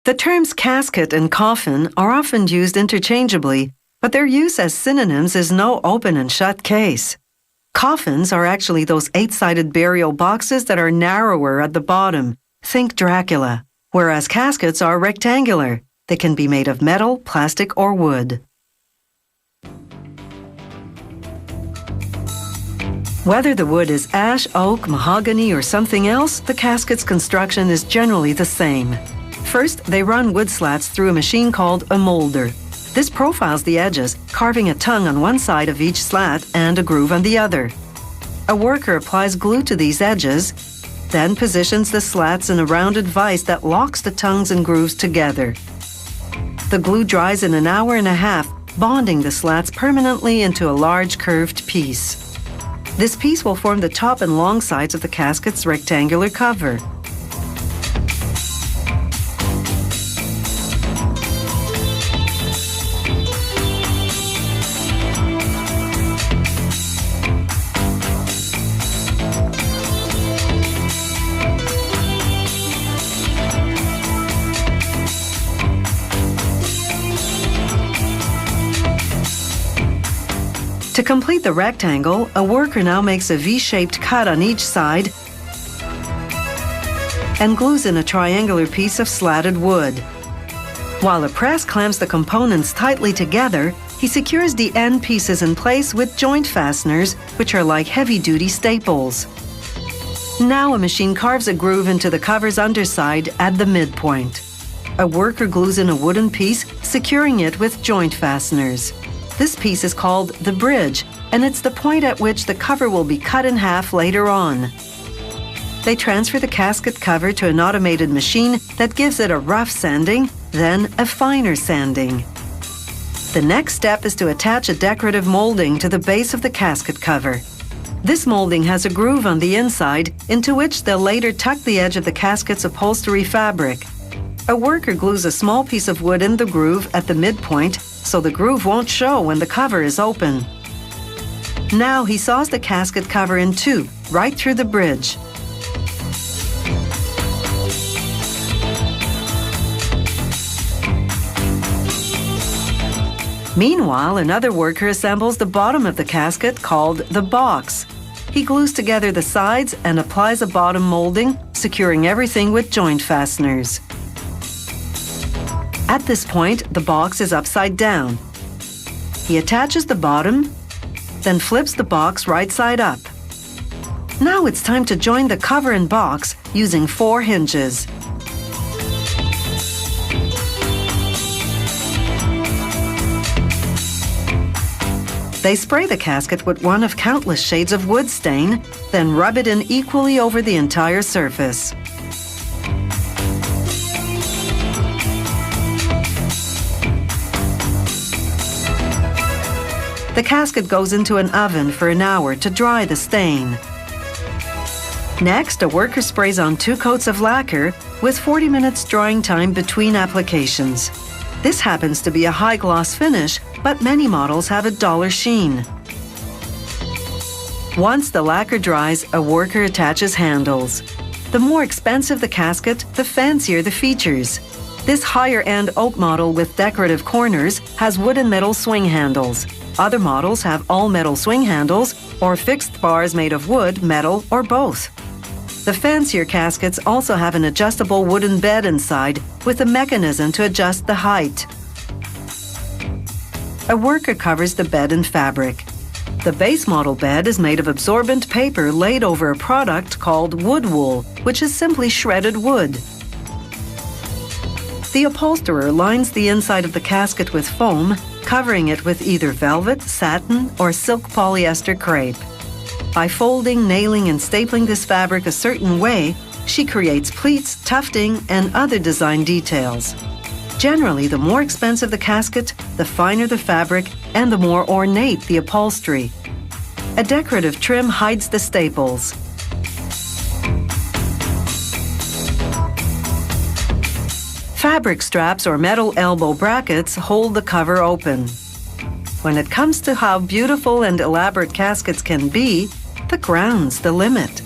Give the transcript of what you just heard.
The terms casket and coffin are often used interchangeably, but their use as synonyms is no open and shut case. Coffins are actually those 8-sided burial boxes that are narrower at the bottom. Think Dracula. Whereas caskets are rectangular. They can be made of metal, plastic, or wood. Whether the wood is ash, oak, mahogany, or something else, the casket's construction is generally the same. First, they run wood slats through a machine called a molder. This profiles the edges, carving a tongue on one side of each slat and a groove on the other. A worker applies glue to these edges, then positions the slats in a rounded vise that locks the tongues and grooves together. The glue dries in an hour and a half, bonding the slats permanently into a large curved piece. This piece will form the top and long sides of the casket's rectangular cover. To complete the rectangle, a worker now makes a V-shaped cut on each side and glues in a triangular piece of slatted wood. While a press clamps the components tightly together, he secures the end pieces in place with joint fasteners, which are like heavy-duty staples. Now a machine carves a groove into the cover's underside at the midpoint. A worker glues in a wooden piece, securing it with joint fasteners. This piece is called the bridge, and it's the point at which the cover will be cut in half later on. They transfer the casket cover to an automated machine that gives it a rough sanding, then a finer sanding. The next step is to attach a decorative molding to the base of the casket cover. This molding has a groove on the inside into which they'll later tuck the edge of the casket's upholstery fabric. A worker glues a small piece of wood in the groove at the midpoint so the groove won't show when the cover is open. Now he saws the casket cover in two, right through the bridge. Meanwhile, another worker assembles the bottom of the casket called the box. He glues together the sides and applies a bottom molding, securing everything with joint fasteners. At this point, the box is upside down. He attaches the bottom, then flips the box right side up. Now it's time to join the cover and box using 4 hinges. They spray the casket with one of countless shades of wood stain, then rub it in equally over the entire surface. The casket goes into an oven for an hour to dry the stain. Next, a worker sprays on 2 coats of lacquer with 40 minutes drying time between applications. This happens to be a high-gloss finish, but many models have a duller sheen. Once the lacquer dries, a worker attaches handles. The more expensive the casket, the fancier the features. This higher-end oak model with decorative corners has wood and metal swing handles. Other models have all-metal swing handles or fixed bars made of wood, metal, or both. The fancier caskets also have an adjustable wooden bed inside with a mechanism to adjust the height. A worker covers the bed in fabric. The base model bed is made of absorbent paper laid over a product called wood wool, which is simply shredded wood. The upholsterer lines the inside of the casket with foam, covering it with either velvet, satin, or silk polyester crepe. By folding, nailing, and stapling this fabric a certain way, she creates pleats, tufting, and other design details. Generally, the more expensive the casket, the finer the fabric, and the more ornate the upholstery. A decorative trim hides the staples. Fabric straps or metal elbow brackets hold the cover open. When it comes to how beautiful and elaborate caskets can be, the ground's the limit.